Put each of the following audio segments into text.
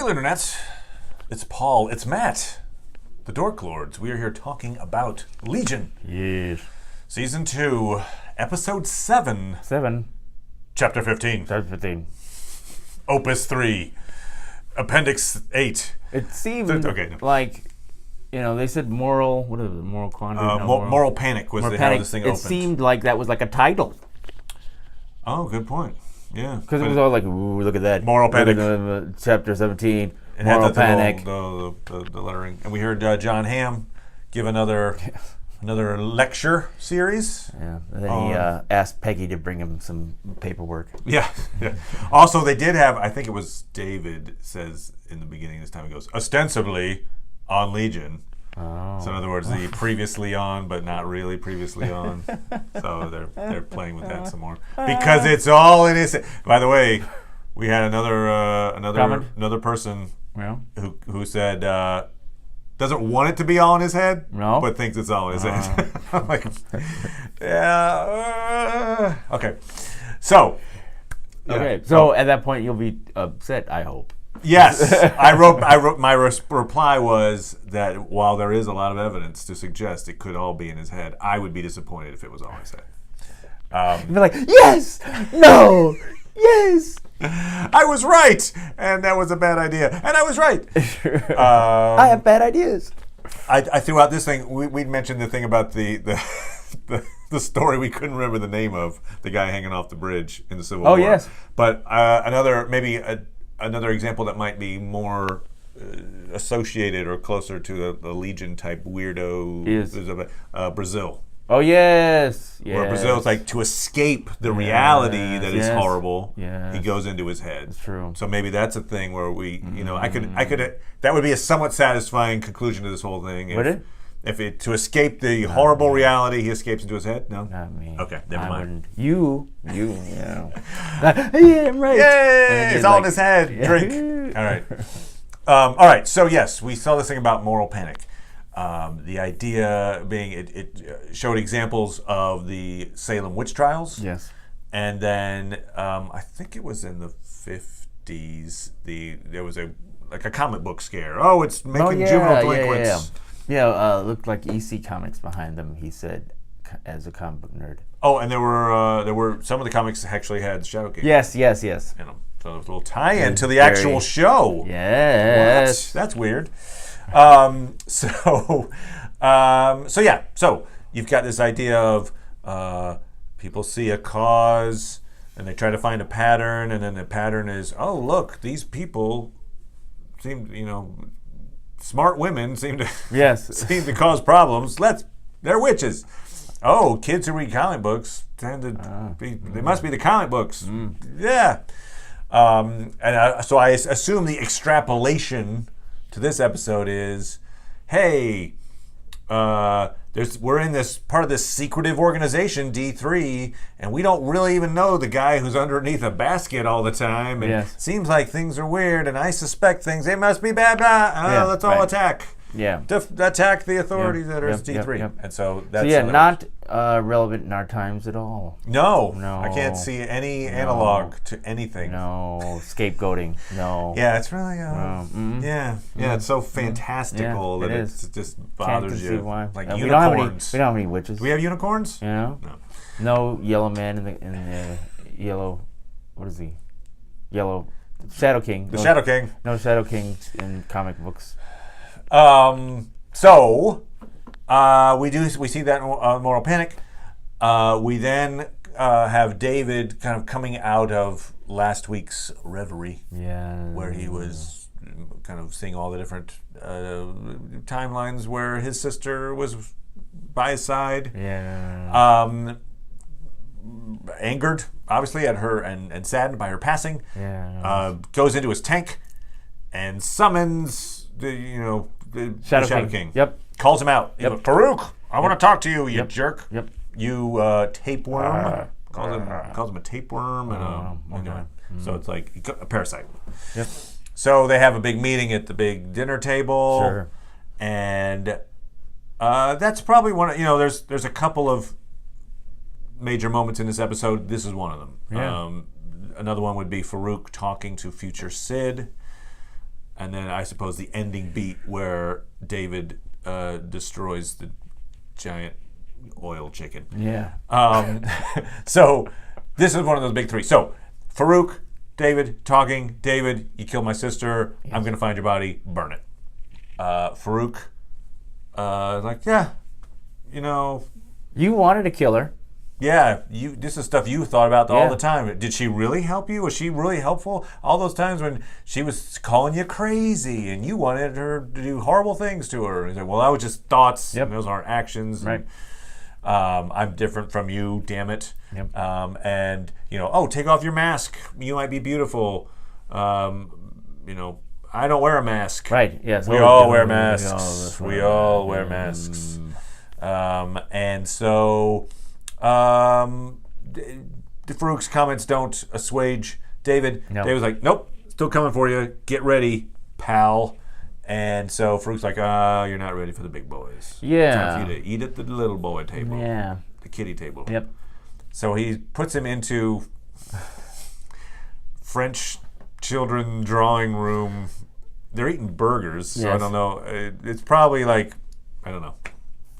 Hello, Internet. It's Paul. It's Matt. The Dork Lords. We are here talking about Legion. Yes. Season 2, Episode 7. 7. Chapter 15. Chapter 15. Opus 3. Appendix 8. It seemed like, they said moral, what is it, moral quandary? Moral Panic was how this thing opened. It seemed like that was like a title. Oh, good point. Yeah. Because it was all like, ooh, look at that. Moral Panic. Chapter 17. It Moral had Panic. The lettering. And we heard John Hamm give another lecture series. Yeah. And then he asked Peggy to bring him some paperwork. Yeah. Also, they did have, I think it was David says in the beginning this time, he goes, ostensibly on Legion. Oh. So in other words, the previously on, but not really previously on. So they're playing with that some more because it's all in his. By the way, we had another person who said doesn't want it to be all in his head, but thinks it's all in his head. I'm like, yeah, okay. So at that point you'll be upset, I hope. Yes, I wrote. My reply was that while there is a lot of evidence to suggest it could all be in his head, I would be disappointed if it was all in his head. You'd be like, yes, no, yes. I was right, and that was a bad idea, and I was right. I have bad ideas. I threw out this thing. We'd mentioned the thing about the story we couldn't remember the name of, the guy hanging off the bridge in the Civil War. Oh, yes. But another example that might be more associated or closer to the Legion type weirdo is Brazil. Oh, yes. Where Brazil is like to escape the reality that is horrible, he goes into his head. It's true. So maybe that's a thing where we, that would be a somewhat satisfying conclusion to this whole thing. Would it? To escape the horrible reality, he escapes into his head? No? Not me. Okay, never mind. You. Yeah, I'm right. Yay! It's all in his head. Yeah. Drink. All right. So, yes, we saw this thing about moral panic. The idea being it showed examples of the Salem witch trials. Yes. And then I think it was in the 50s, there was a comic book scare. Oh, it's making juvenile delinquents. Yeah, looked like EC Comics behind them, he said, as a comic book nerd. Oh, and there were some of the comics actually had Shadow King. Yes. In them. So there was a little tie-in to the actual show. Yes. What? That's weird. So you've got this idea of people see a cause and they try to find a pattern, and then the pattern is, oh, look, these people seem, smart women seem to cause problems. They're witches. Oh, kids who read comic books tend to be. They must be the comic books. Yeah. So I assume the extrapolation to this episode is, hey, we're in this part of this secretive organization, D3, and we don't really even know the guy who's underneath a basket all the time, and it seems like things are weird, and I suspect things, they must be bad. Let's all attack. Yeah. Attack the authorities that are D3. Yep. And so that's... not relevant in our times at all. No. I can't see any analog to anything. No. Scapegoating. No. Yeah, it's really... it's so fantastical that it just bothers you. Why. Like unicorns. We don't have any witches. Do we have unicorns? No yellow man in the yellow... What is he? Yellow... Shadow King. Shadow King. No Shadow Kings in comic books. We see that moral panic. We then have David kind of coming out of last week's reverie, where he was kind of seeing all the different timelines where his sister was by his side. Angered, obviously, at her and saddened by her passing. Goes into his tank and summons the Shadow King. Yep. Calls him out. Goes, Farouk, I want to talk to you, you jerk. Yep. You tapeworm. Calls him a tapeworm. So it's like a parasite. Yep. So they have a big meeting at the big dinner table. Sure. And that's probably one of, there's a couple of major moments in this episode. This is one of them. Yeah. Another one would be Farouk talking to future Sid. and then I suppose the ending beat where David destroys the giant oil chicken. Yeah. So this is one of those big three. So Farouk, David talking. David, you killed my sister. Yes. I'm going to find your body. Burn it. Farouk, like, yeah, you wanted to kill her. Yeah, this is stuff you thought about all the time. Did she really help you? Was she really helpful? All those times when she was calling you crazy and you wanted her to do horrible things to her. And said, well, that was just thoughts. Yep. And those aren't actions. Right. And, I'm different from you, damn it. Yep. And, take off your mask. You might be beautiful. I don't wear a mask. Right, yes. We all wear masks. We all wear masks. And so... Farouk's comments don't assuage David. No. David's like, nope, still coming for you. Get ready, pal. And so Farouk's like, you're not ready for the big boys. Yeah. Time for you to eat at the little boy table. Yeah. The kiddie table. Yep. So he puts him into French children drawing room. They're eating burgers, so yes. I don't know. It's probably like, I don't know,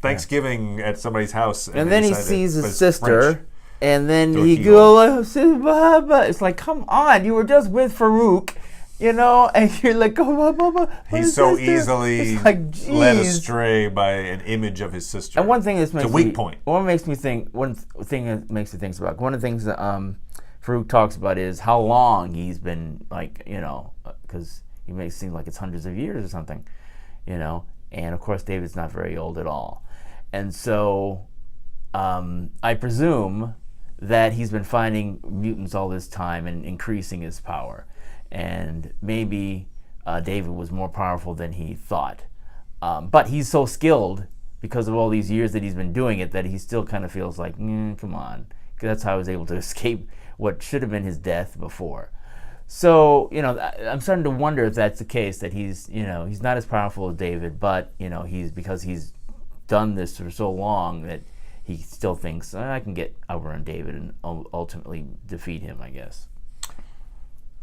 Thanksgiving at somebody's house. And then he sees his sister, French. and then Dorky he goes, it's like, come on, you were just with Farouk, and you're like, he's so easily like, led astray by an image of his sister. And one thing that makes it's a weak point. One thing that makes me think about, one of the things that Farouk talks about is how long he's been, like, because he makes it seem like it's hundreds of years or something, and of course David's not very old at all. And so I presume that he's been finding mutants all this time and increasing his power. And maybe David was more powerful than he thought. But he's so skilled because of all these years that he's been doing it that he still kind of feels like, come on. That's how I was able to escape what should have been his death before. So, I'm starting to wonder if that's the case, that he's not as powerful as David, but, because he's done this for so long that he still thinks, I can get over on David and ultimately defeat him, I guess.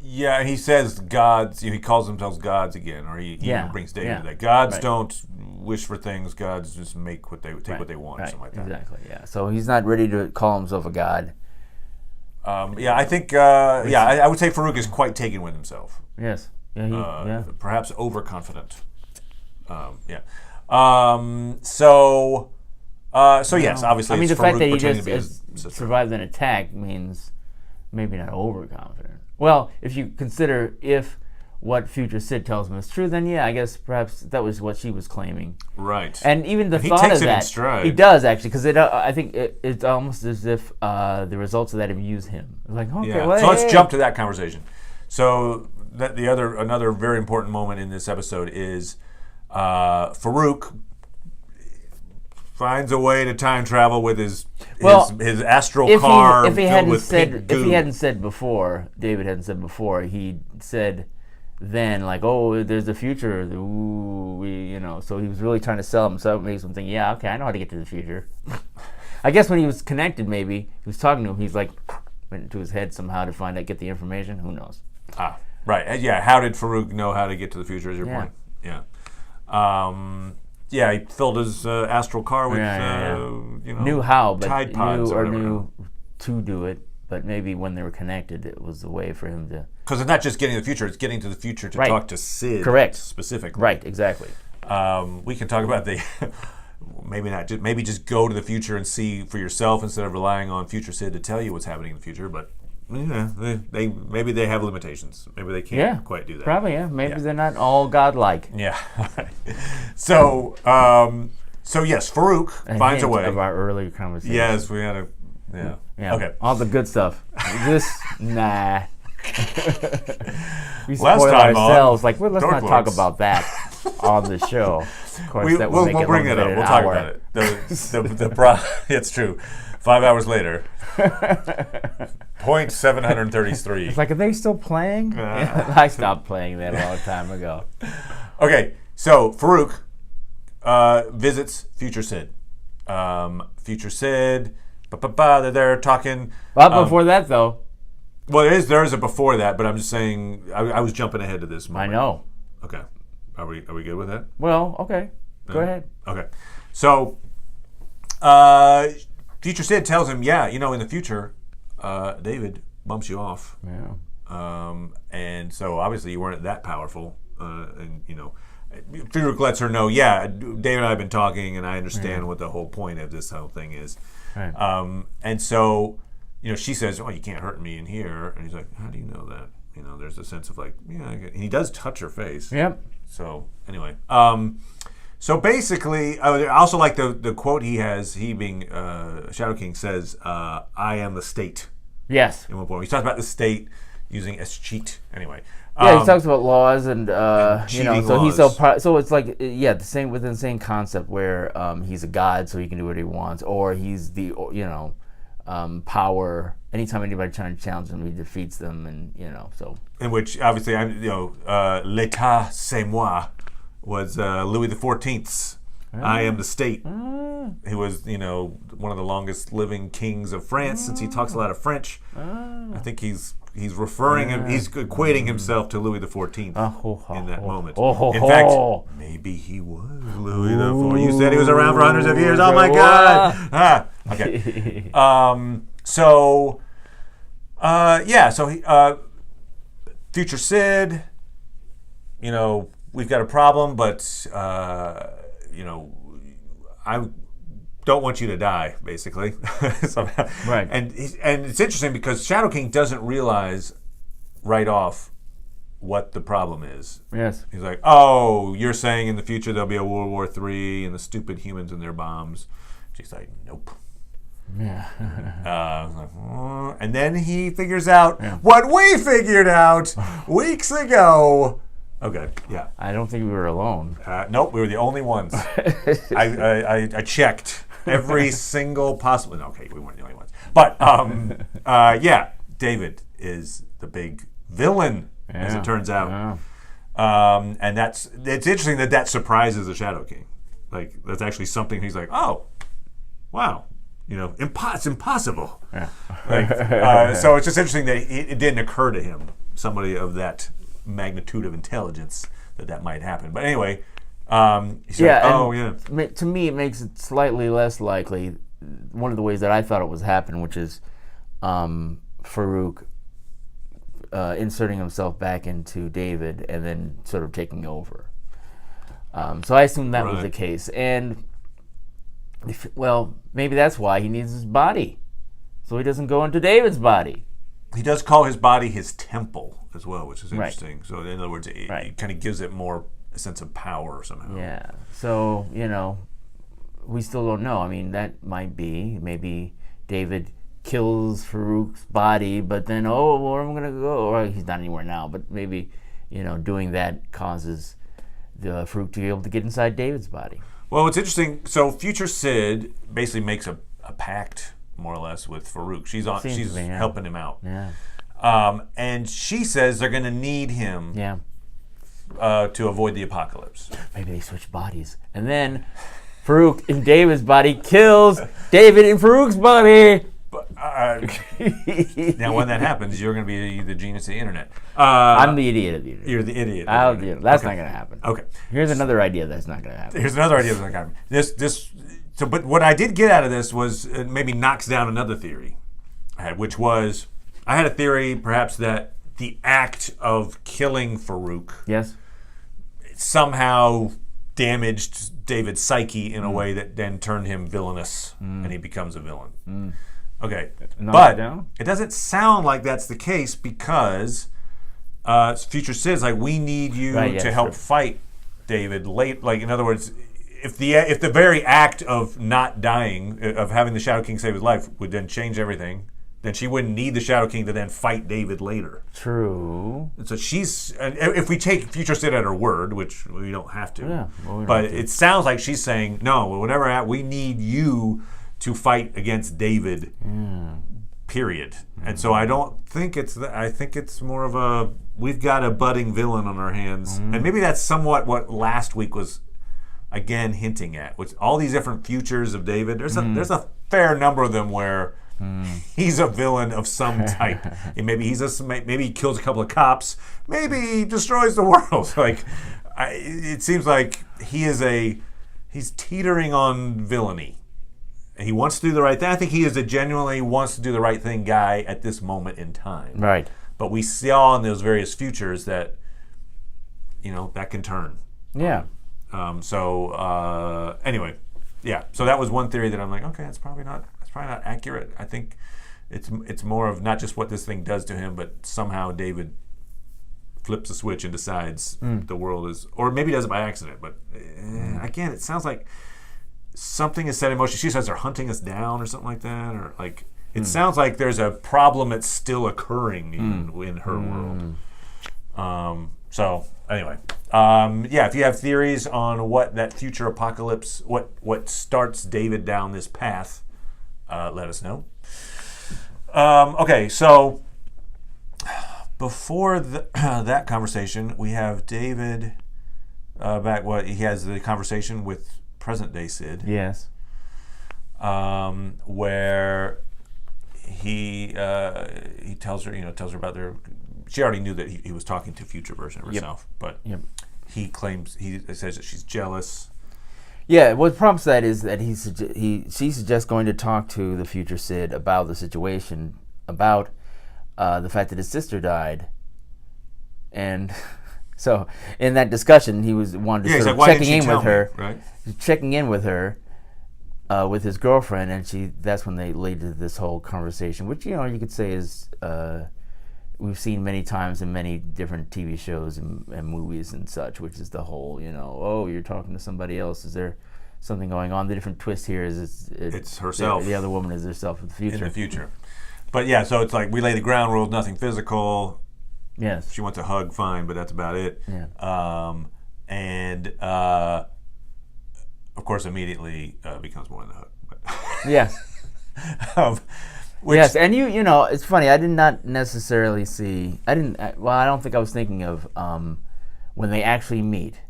Yeah, he says gods, he calls themselves gods again, or he even brings David to that. Gods don't wish for things, gods just make what they what they want, or something like that. Exactly, yeah. So he's not ready to call himself a god. I think, I would say Farouk is quite taken with himself. Yes. Perhaps overconfident. So yes, obviously. I mean, it's the fact Farouk that he pretending just to be his survived an attack means maybe not overconfident. Well, if you consider if what Future Sid tells him is true, then I guess perhaps that was what she was claiming. Right. And even the he thought takes of it that, in stride. he does actually, because I think it's almost as if the results of that amuse him. It's like, okay, well, so let's jump to that conversation. So another very important moment in this episode is Farouk finds a way to time travel with his astral car filled with pink goo. If he hadn't said before, David hadn't said before, he said then, like, oh, there's a future, so he was really trying to sell him, so it makes him think, yeah, okay, I know how to get to the future. I guess when he was connected, maybe, he was talking to him, he's like, went into his head somehow to get the information, who knows. Right, yeah, how did Farouk know how to get to the future is your point. Yeah. He filled his astral car with, knew how, but Tide Pods knew to do it. But maybe when they were connected, it was a way for him to. Because it's not just getting to the future; it's getting to the future to talk to Sid. Correct. Specifically. Right. Exactly. We can talk about maybe just go to the future and see for yourself instead of relying on Future Sid to tell you what's happening in the future. But maybe they have limitations. Maybe they can't quite do that. Probably, yeah. Maybe they're not all godlike. Yeah. So yes, Farouk finds a way. Of our earlier conversation. Yes, we had a. Yeah. Okay. All the good stuff. Nah. We Last spoil time ourselves. on let's Dork not talk Lords. about that on the show. Of course, we'll bring it up. We'll talk about it. It's true. 5 hours later. Point 733. It's like, are they still playing? I stopped playing that a long time ago. Okay, so Farouk visits Future Sid. Future Sid, they're there talking. Well, before that, though. Well, there is a before that, but I'm just saying, I was jumping ahead to this moment. I know. Okay. Are we good with that? Well, okay. Go ahead. Okay. So, Future Sid tells him, yeah, in the future, David bumps you off. Yeah. And so obviously you weren't that powerful. And, Farouk lets her know, yeah, David and I have been talking, and I understand what the whole point of this whole thing is. Right. And so, she says, oh, you can't hurt me in here. And he's like, how do you know that? There's a sense of like, yeah, and he does touch her face. Yep. So anyway, so basically, I also like the quote he has. He being Shadow King says, "I am the state." Yes. In one point, he talks about the state using cheat. Anyway, Yeah, he talks about laws and cheating so he's laws. so it's like the same within the same concept where he's a god, so he can do what he wants, or he's the power. Anytime anybody trying to challenge him, he defeats them, and so. In which obviously l'état c'est moi was Louis XIV's. I am the state. He was one of the longest living kings of France since he talks a lot of French. I think he's referring him. He's equating himself to Louis XIV in that moment. In fact, maybe he was Louis XIV. You said he was around for hundreds of years. Oh my God! Okay. So he, Future Sid. We've got a problem, but I don't want you to die, basically. Right. And it's interesting because Shadow King doesn't realize right off what the problem is. Yes. He's like, oh, you're saying in the future there'll be a World War III and the stupid humans and their bombs. She's like, nope. Yeah. And then he figures out what we figured out weeks ago. Okay, yeah. I don't think we were alone. Nope, we were the only ones. I checked every single possible. No, okay, we weren't the only ones. But David is the big villain, as it turns out. Yeah. And it's interesting that surprises the Shadow King. Like that's actually something he's like, oh, wow. It's impossible. Yeah. So it's just interesting that it didn't occur to him, somebody of that magnitude of intelligence, that might happen. But anyway, he's like, oh, yeah. To me, it makes it slightly less likely. One of the ways that I thought it was happening, which is Farouk inserting himself back into David and then sort of taking over. So I assume that was the case. And maybe that's why he needs his body, so he doesn't go into David's body. He does call his body his temple as well, which is interesting. Right. So in other words, it kind of gives it more a sense of power somehow. Yeah. So we still don't know. I mean, that might be maybe David kills Farouk's body, but then where am I gonna go? Or he's not anywhere now, but maybe doing that causes the Farouk to be able to get inside David's body. Well, it's interesting. So Future Sid basically makes a pact, more or less, with Farouk. She's helping him out. Yeah. And she says they're going to need him to avoid the apocalypse. Maybe they switch bodies. And then Farouk in David's body kills David in Farouk's body. Now, when that happens, you're going to be the genius of the internet. I'm the idiot of the internet. You're the idiot. That's not going to happen. Okay. Here's another idea that's not going to happen. But what I did get out of this was maybe knocks down another theory I had, which was I had a theory perhaps that the act of killing Farouk somehow damaged David's psyche in a way that then turned him villainous and he becomes a villain. Okay, but it doesn't sound like that's the case because Future Sid's like, we need you to help fight David late. Like, in other words, if the very act of not dying, of having the Shadow King save his life, would then change everything, then she wouldn't need the Shadow King to then fight David later. True. And so if we take Future Sid at her word, which we don't have to, but it sounds like she's saying, no, whatever, we need you to fight against David, period. And so I don't think it's that. I think it's more of we've got a budding villain on our hands. And maybe that's somewhat what last week was, again, hinting at, with all these different futures of David. There's a fair number of them where he's a villain of some type. And maybe maybe he kills a couple of cops. Maybe he destroys the world. Like, it seems like he's teetering on villainy. And he wants to do the right thing. I think he is a genuinely wants to do the right thing guy at this moment in time. Right. But we saw in those various futures that, that can turn. Yeah. Anyway, yeah. So that was one theory that I'm like, okay, that's probably not accurate. I think it's more of not just what this thing does to him, but somehow David flips a switch and decides the world is, or maybe does it by accident. But again, it sounds like something is set in motion. She says they're hunting us down or something like that, or like it sounds like there's a problem that's still occurring in her world. So anyway, if you have theories on what that future apocalypse, what starts David down this path, let us know. Okay, so before that conversation, we have David back. He has the conversation with present day Sid. Yes. Where he tells her about their. She already knew that he was talking to future version of herself, but he says that she's jealous. Yeah, what prompts that is that she suggests going to talk to the future Sid about the situation, about the fact that his sister died, and so in that discussion he wanted to start checking in with her, right? Checking in with her, with his girlfriend, and that's when they lead to this whole conversation, which you could say is we've seen many times in many different TV shows and movies and such, which is the whole, oh, you're talking to somebody else. Is there something going on? The different twist here is it's herself. The other woman is herself in the future. In the future. But yeah, so it's like we lay the ground rules, nothing physical. Yes. She wants a hug, fine, but that's about it. Yeah. Of course, immediately becomes more than a hug. But yes. Yes, and it's funny. I did not necessarily see. I don't think I was thinking of when they actually meet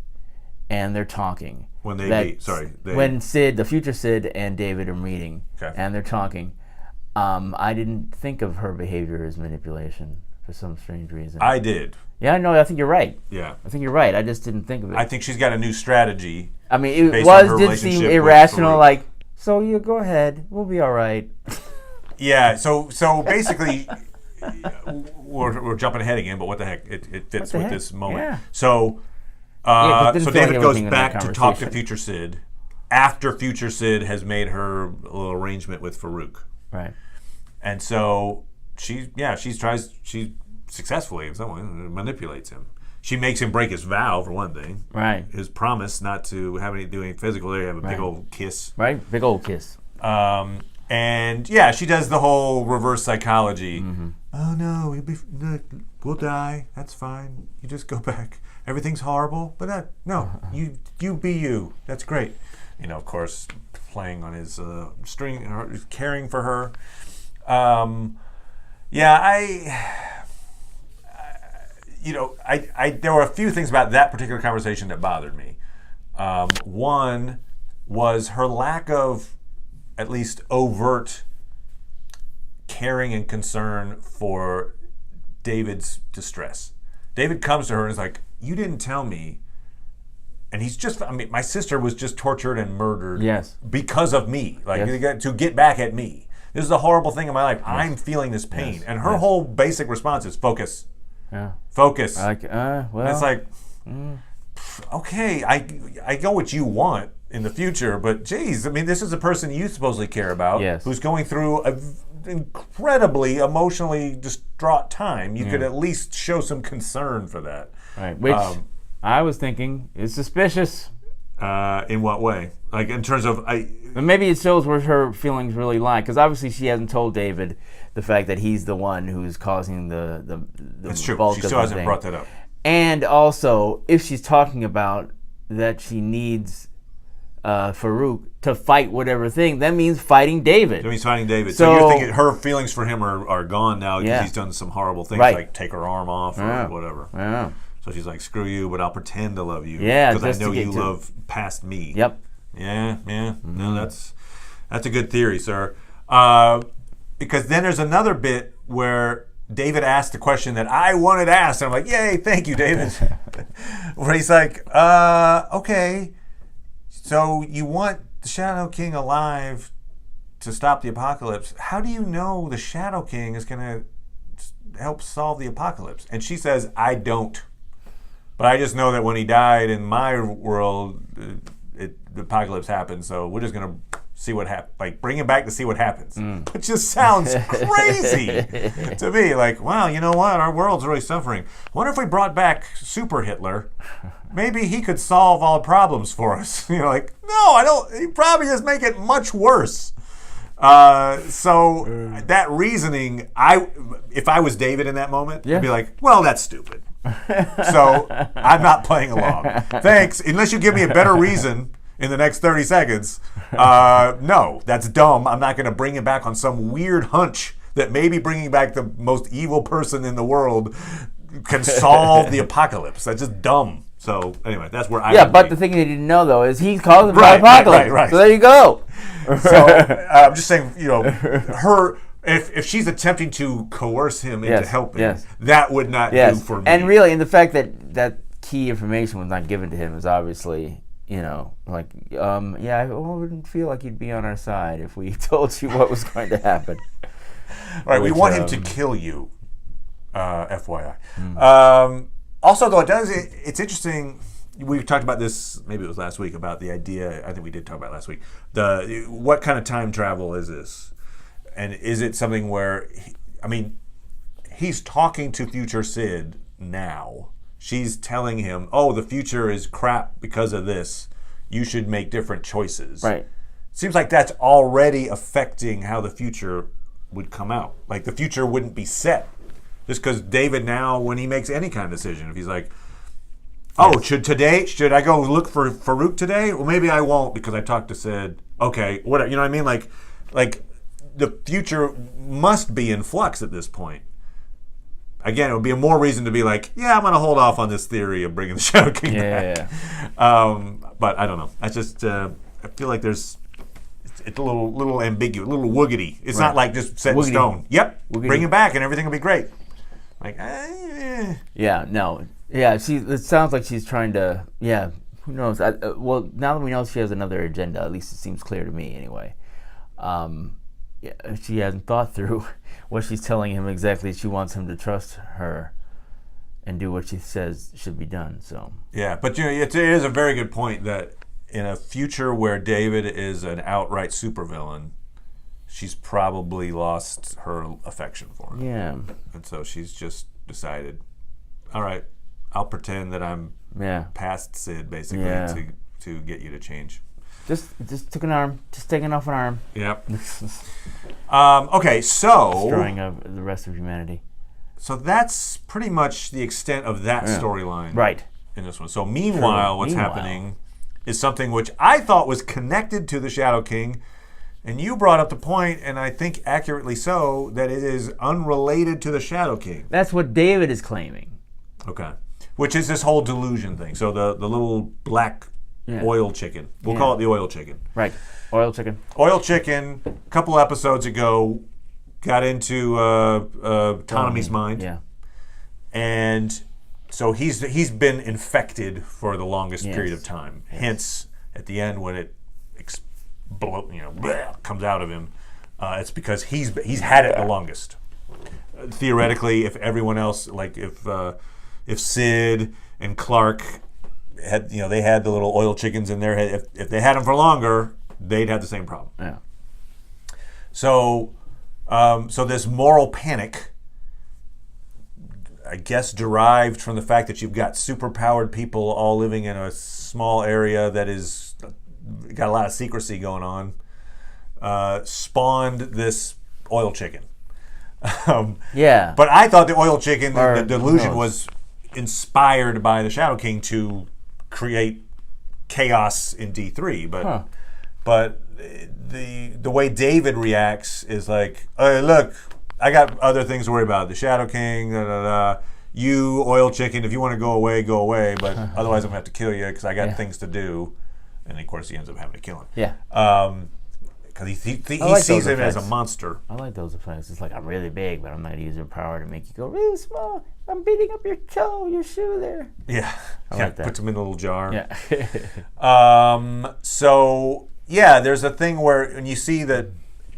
and they're talking. When they meet, when Sid, the future Sid, and David are meeting, and they're talking. I didn't think of her behavior as manipulation for some strange reason. I did. Yeah, no, I think you're right. Yeah, I think you're right. I just didn't think of it. I think she's got a new strategy. I mean, it did seem irrational. Like, so you go ahead, we'll be all right. Yeah, so basically, we're jumping ahead again, but what the heck? It fits with this moment. Yeah. So David goes back to talk to future Sid after future Sid has made her little arrangement with Farouk. Right. And so she successfully in some way manipulates him. She makes him break his vow, for one thing. Right. His promise not to do anything physical. They have a big old kiss. Right, big old kiss. And she does the whole reverse psychology. Mm-hmm. Oh no, we'll die. That's fine. You just go back. Everything's horrible, but you be you. That's great. Of course, playing on his string, caring for her. There were a few things about that particular conversation that bothered me. One was her lack of at least overt caring and concern for David's distress. David comes to her and is like, you didn't tell me. And he's just, my sister was just tortured and murdered because of me, to get back at me. This is a horrible thing in my life. Yes. I'm feeling this pain. Yes. And her whole basic response is focus. Yeah. Focus. And it's like, okay, I know what you want in the future, but geez, this is a person you supposedly care about who's going through an incredibly emotionally distraught time. You could at least show some concern for that. Right, which I was thinking is suspicious. In what way? Like in terms of... Maybe it shows where her feelings really lie, because obviously she hasn't told David the fact that he's the one who's causing the That's true. bulk She of still the hasn't thing. brought that up. And also, if she's talking about that she needs Farouk to fight whatever thing, that means fighting David. That means fighting David. So you're thinking her feelings for him are gone now because he's done some horrible things, like take her arm off or whatever. Yeah. So she's like, screw you, but I'll pretend to love you. Yeah, because I know you love past me. Yep. Yeah. Mm-hmm. No, that's a good theory, sir. because then there's another bit where David asked the question that I wanted asked. And I'm like, yay, thank you, David. Where he's like, okay, so you want the Shadow King alive to stop the apocalypse. How do you know the Shadow King is going to help solve the apocalypse? And she says, I don't. But I just know that when he died in my world, the apocalypse happened. So we're just going to see what happens. Like, bring him back to see what happens. It just sounds crazy to me. Like, wow, you know what? Our world's really suffering. Wonder if we brought back Super Hitler. Maybe he could solve all problems for us. You know, like, no, I don't. He'd probably just make it much worse. So that reasoning, if I was David in that moment, I'd be like, well, that's stupid. So I'm not playing along. Thanks. Unless you give me a better reason in the next 30 seconds. No, that's dumb. I'm not going to bring him back on some weird hunch that maybe bringing back the most evil person in the world can solve the apocalypse. That's just dumb. So anyway, that's where I would but be. the thing they didn't know though is he's causing the apocalypse. Right. So there you go. So I'm just saying, you know, if she's attempting to coerce him into helping, that would not do for me. And really, and the fact that key information was not given to him is obviously, you know, like, I wouldn't feel like you'd be on our side if we told you what was going to happen. Right, we want him to kill you, FYI. Also, though, it's interesting. We talked about this, maybe it was last week, about the idea. I think we did talk about it last week. What kind of time travel is this? And is it something where, he's talking to future Sid now. She's telling him, oh, the future is crap because of this. You should make different choices. Right. Seems like that's already affecting how the future would come out. Like, the future wouldn't be set. Just because David now, when he makes any kind of decision, if he's like, oh, should I go look for Farouk today? Well, maybe I won't because I talked to Sid. Okay, whatever. You know what I mean? Like the future must be in flux at this point. Again, it would be more reason to be like, yeah, I'm going to hold off on this theory of bringing the Shadow King back. But I don't know. I just I feel like it's a little ambiguous, a little woogity. It's not like just set in stone. Yep, bring him back and everything will be great. Like, yeah, no. Yeah, it sounds like she's trying to, who knows? Well, now that we know she has another agenda, at least it seems clear to me anyway. She hasn't thought through what she's telling him exactly. She wants him to trust her and do what she says should be done. So yeah, but you know, it is a very good point that in a future where David is an outright supervillain, she's probably lost her affection for him. Yeah. And so she's just decided, all right, I'll pretend that I'm past Sid, basically, to get you to change. Just took an arm. Just taking off an arm. Yep. Okay, so destroying the rest of humanity. So that's pretty much the extent of that storyline. Right. In this one. So meanwhile, what's happening is something which I thought was connected to the Shadow King, and you brought up the point, and I think accurately so, that it is unrelated to the Shadow King. That's what David is claiming. Okay. Which is this whole delusion thing. So the little black oil chicken. We'll call it the oil chicken. Right. Oil chicken. Oil chicken, a couple episodes ago, got into Ptolemy's mind. Yeah. And so he's been infected for the longest period of time. Yes. Hence, at the end when it comes out of him, it's because he's had it the longest. Theoretically, if everyone else, like if Sid and Clark had, they had the little oil chickens in their head, if they had them for longer, they'd have the same problem. Yeah. So this moral panic, I guess, derived from the fact that you've got superpowered people all living in a small area that is got a lot of secrecy going on, spawned this oil chicken. But I thought the oil chicken, the delusion was inspired by the Shadow King to create chaos in D3. But the way David reacts is like, hey, look, I got other things to worry about. The Shadow King, you, oil chicken, if you want to go away, but otherwise I'm going to have to kill you because I got things to do. And, of course, he ends up having to kill him. Yeah. Because he like sees those him as a effects. monster. I like those effects. It's like I'm really big, but I'm not using power to make you go really small. I'm beating up your toe, your shoe there. Yeah. I Yeah, like that. puts him in a little jar. Yeah. So, yeah, there's a thing where when you see that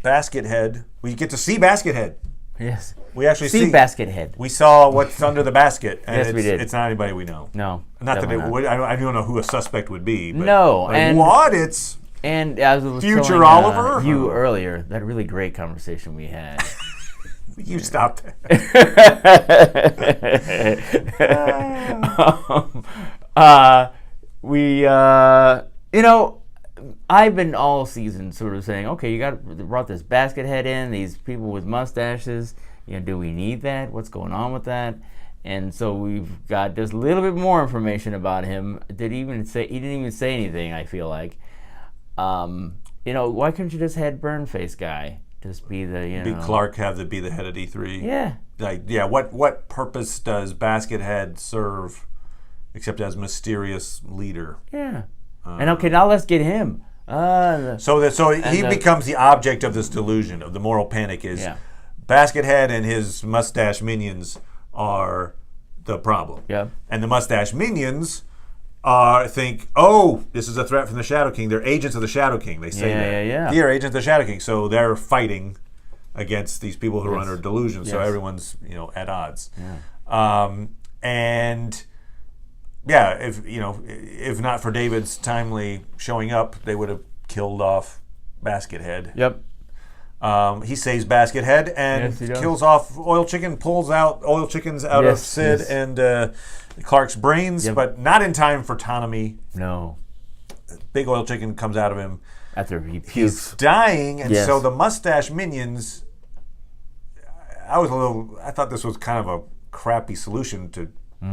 Basket Head, we get to see Basket Head. Yes. We actually See Basket Head. We saw what's under the basket, and Yes, we did. it's not anybody we know. No. Not that it definitely would. I don't know who a suspect would be. But No, like, and- what? It's And as I was Future telling, Oliver? you earlier, that really great conversation we had. you stopped that. I've been all season sort of saying, okay, brought this Basket Head in, these people with mustaches. Do we need that? What's going on with that? And so we've got just a little bit more information about him. He didn't even say anything, I feel like. Why couldn't you just had Burn Face guy just be the, Be Clark be the head of D3. Yeah. What purpose does Basket Head serve except as mysterious leader? Yeah. And okay, now let's get him. So he becomes the object of this delusion of the moral panic. Is Basket Head and his mustache minions are the problem. Yeah. And the mustache minions think, this is a threat from the Shadow King. They're agents of the Shadow King. They say that. Yeah. They're agents of the Shadow King. So they're fighting against these people who are under delusion. So everyone's at odds. Yeah. If not for David's timely showing up, they would have killed off Basket Head. Yep. He saves Basket Head and kills off Oil Chicken, pulls out Oil Chickens out of Sid and Clark's brains, but not in time for Tanami. No. Big Oil Chicken comes out of him. After he pukes. He's dying, and so the mustache minions. I thought this was kind of a crappy solution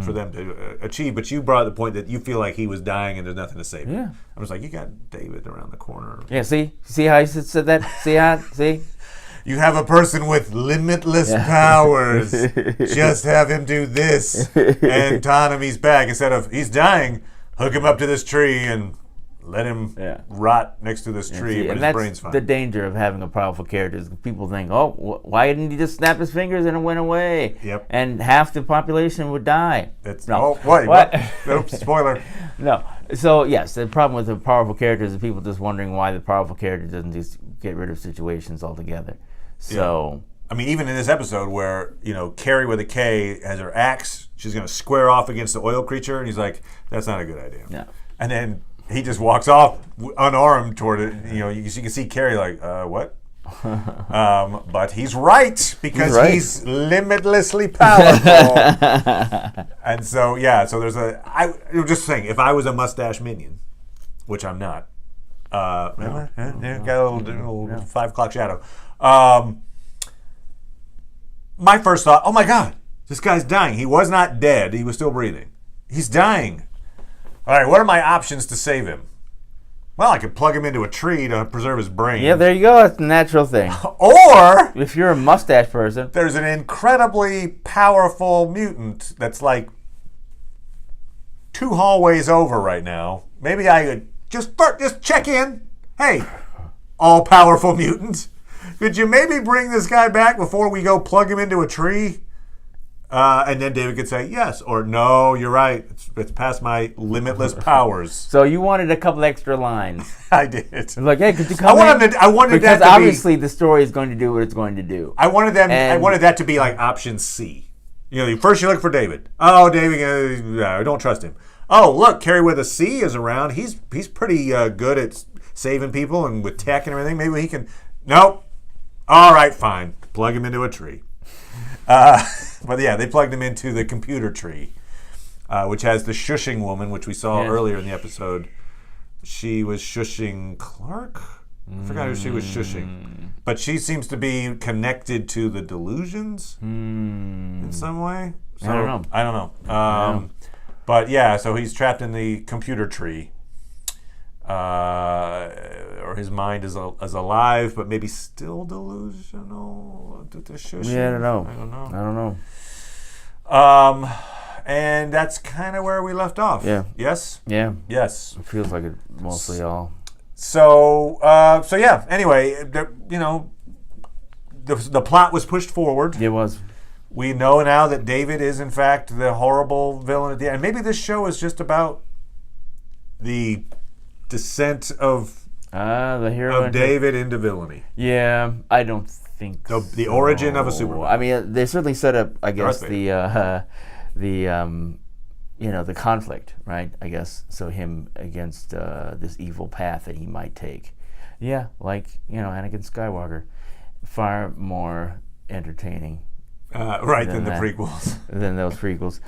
for them to achieve, but you brought the point that you feel like he was dying and there's nothing to save him. Yeah. I was like, you got David around the corner. Yeah, see how he said that? See? You have a person with limitless powers. Just have him do this, and Tanami's back. Instead of he's dying, hook him up to this tree and let him rot next to this tree, but his brain's fine. The danger of having a powerful character is people think, why didn't he just snap his fingers and it went away? Yep. And half the population would die. What? Oops, spoiler. No. So, yes, the problem with the powerful characters is people just wondering why the powerful character doesn't just get rid of situations altogether. So... I mean, even in this episode where, Carrie with a K has her axe, she's going to square off against the oil creature, and he's like, that's not a good idea. No. And then he just walks off unarmed toward it. You can see Carrie like, what? But he's right because he's limitlessly powerful. And so, so there's I'm just saying, if I was a mustache minion, which I'm not, remember? Got a little 5 o'clock shadow. My first thought, oh my God, this guy's dying. He was not dead. He was still breathing. He's dying. All right, what are my options to save him? Well, I could plug him into a tree to preserve his brain. Yeah, there you go. It's a natural thing. Or if you're a mustache person, there's an incredibly powerful mutant that's like 2 hallways over right now. Maybe I could just check in. Hey, all-powerful mutant. Could you maybe bring this guy back before we go plug him into a tree? And then David could say yes or no. You're right. It's past my limitless powers. So you wanted a couple extra lines. I did. Like, hey, could you come in? I wanted because that to obviously the story is going to do what it's going to do. I wanted that to be like option C. First you look for David. Oh, David, I don't trust him. Oh, look, Carrie with a C is around. He's pretty good at saving people and with tech and everything. Maybe he can. Nope. All right, fine. Plug him into a tree. But they plugged him into the computer tree, which has the shushing woman, which we saw earlier in the episode. She was shushing Clark? I forgot who she was shushing. But she seems to be connected to the delusions in some way. So, I don't know. But so he's trapped in the computer tree. Or his mind is alive, but maybe still delusional. I don't know. And that's kind of where we left off. Yeah. Yes? Yeah. Yes. It feels like it mostly all. So yeah. Anyway, the plot was pushed forward. It was. We know now that David is in fact the horrible villain at the end. And maybe this show is just about the descent of the hero of David into villainy. Yeah, I don't think the origin of a Superman. I mean, they certainly set up, I guess, the conflict, right? I guess so. Him against this evil path that he might take. Yeah, like Anakin Skywalker, far more entertaining. Than the prequels. Than those prequels.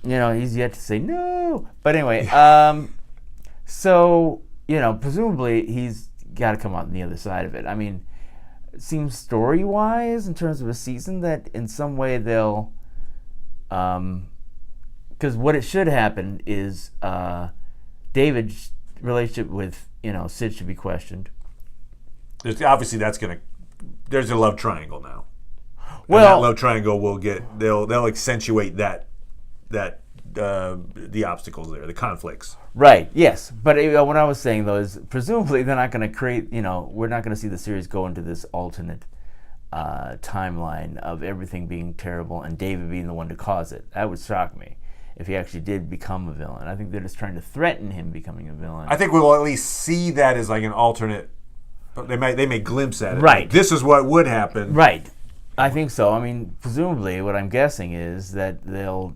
He's yet to say no. But anyway, so, presumably he's got to come out on the other side of it. I mean, it seems story-wise, in terms of a season, that in some way they'll... Because what it should happen is David's relationship with, Sid should be questioned. Obviously, there's a love triangle now. Well, and that love triangle will they'll accentuate the obstacles there, the conflicts. Right. Yes, but what I was saying though is presumably they're not going to create. We're not going to see the series go into this alternate timeline of everything being terrible and David being the one to cause it. That would shock me if he actually did become a villain. I think they're just trying to threaten him becoming a villain. I think we will at least see that as like an alternate. They may glimpse at it. Right. Like, this is what would happen. Right. I think so. I mean, presumably, what I'm guessing is that they'll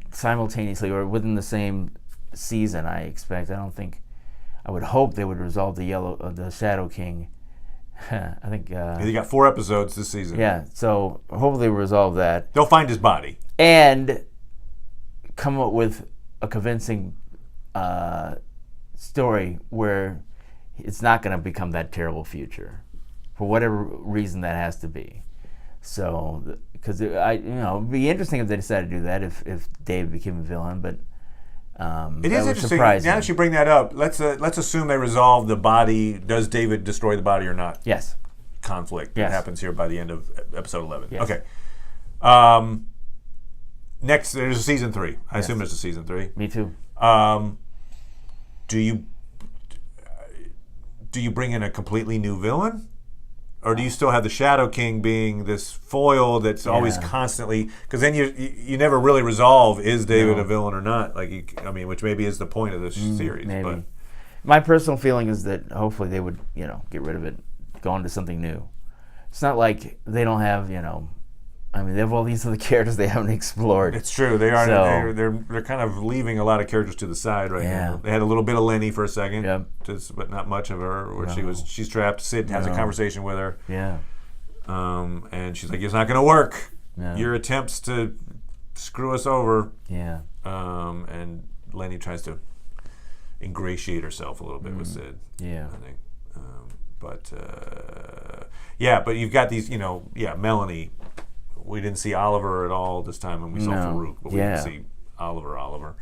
simultaneously or within the same season. I expect. I would hope they would resolve the Shadow King. I think they got 4 episodes this season. Yeah. So hopefully resolve that. They'll find his body and come up with a convincing story where it's not going to become that terrible future, for whatever reason that has to be. So, because it'd be interesting if they decided to do that if Dave became a villain, but it is interesting. Now that you bring that up, let's assume they resolve the body. Does David destroy the body or not? Yes. Conflict that happens here by the end of episode 11. Yes. Okay. Next, there's a season 3. I assume there's a season 3. Me too. Do you bring in a completely new villain? Or do you still have the Shadow King being this foil that's always constantly... Because then you never really resolve, is David a villain or not? Which maybe is the point of this series. Maybe. But my personal feeling is that hopefully they would, get rid of it, go on to something new. It's not like they don't have, they have all these other characters they haven't explored. It's true. They are. They're kind of leaving a lot of characters to the side right now. They had a little bit of Lenny for a second, but not much of her. Where she's trapped. Sid has a conversation with her. Yeah. And she's like, "It's not going to work. No. Your attempts to screw us over." Yeah. And Lenny tries to ingratiate herself a little bit with Sid. Yeah. I think. But you've got these. Melanie. We didn't see Oliver at all this time when we saw Farouk, but we didn't see Oliver.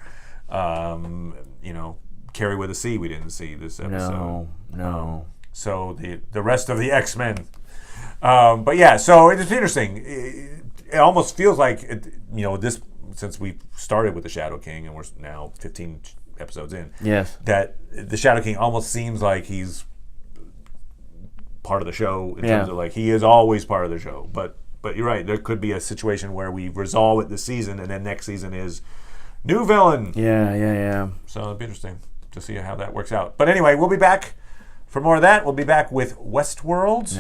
Carrie with a C we didn't see this episode. No. So the rest of the X-Men. So it's interesting. It almost feels like, this, since we started with the Shadow King and we're now 15 episodes in, that the Shadow King almost seems like he's part of the show in terms of like he is always part of the show. But you're right. There could be a situation where we resolve it this season, and then next season is new villain. Yeah. So it'll be interesting to see how that works out. But anyway, we'll be back for more of that. We'll be back with Westworld.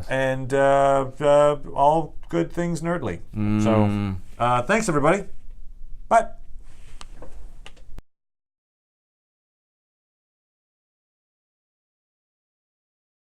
And all good things nerdly. So thanks, everybody. Bye.